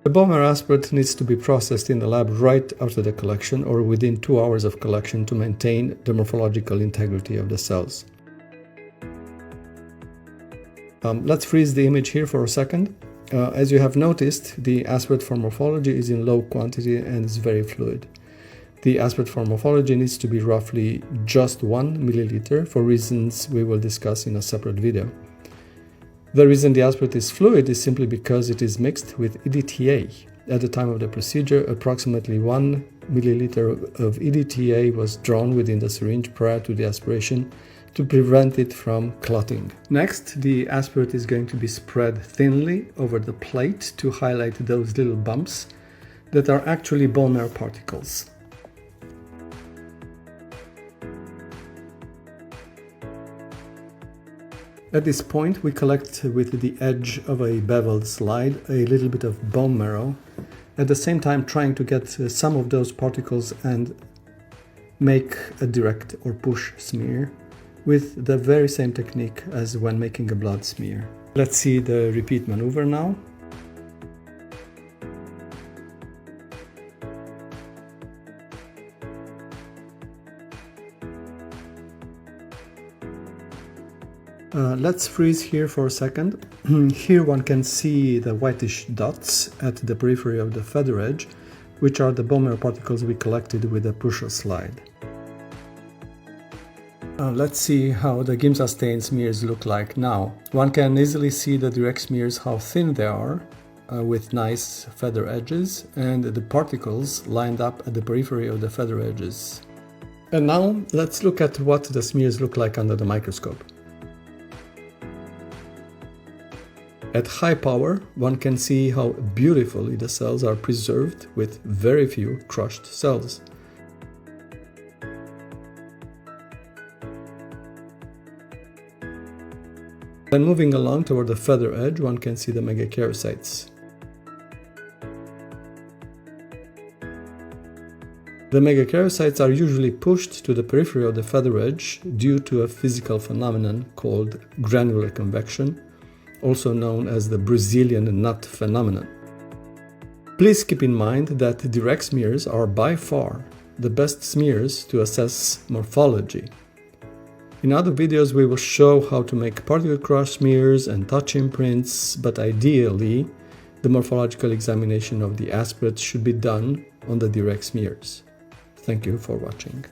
The bone marrow aspirate needs to be processed in the lab right after the collection or within 2 hours of collection to maintain the morphological integrity of the cells. Let's freeze the image here for a second. As you have noticed, the aspirate for morphology is in low quantity and is very fluid. The aspirate for morphology needs to be roughly just 1 milliliter for reasons we will discuss in a separate video. The reason the aspirate is fluid is simply because it is mixed with EDTA. At the time of the procedure, approximately 1 milliliter of EDTA was drawn within the syringe prior to the aspiration to prevent it from clotting. Next, the aspirate is going to be spread thinly over the plate to highlight those little bumps that are actually bone marrow particles. At this point, we collect with the edge of a beveled slide a little bit of bone marrow, at the same time trying to get some of those particles and make a direct or push smear with the very same technique as when making a blood smear. Let's see the repeat maneuver now. Let's freeze here for a second. Here one can see the whitish dots at the periphery of the feather edge, which are the bone marrow particles we collected with the pusher slide. Let's see how the Giemsa stain smears look like now. One can easily see the direct smears, how thin they are, with nice feather edges, and the particles lined up at the periphery of the feather edges. And now let's look at what the smears look like under the microscope. At high power, one can see how beautifully the cells are preserved with very few crushed cells. Then moving along toward the feather edge, one can see the megakaryocytes. The megakaryocytes are usually pushed to the periphery of the feather edge due to a physical phenomenon called granular convection, also known as the Brazilian nut phenomenon. Please keep in mind that direct smears are by far the best smears to assess morphology. In other videos we will show how to make particle crush smears and touch imprints, but ideally the morphological examination of the aspirate should be done on the direct smears. Thank you for watching.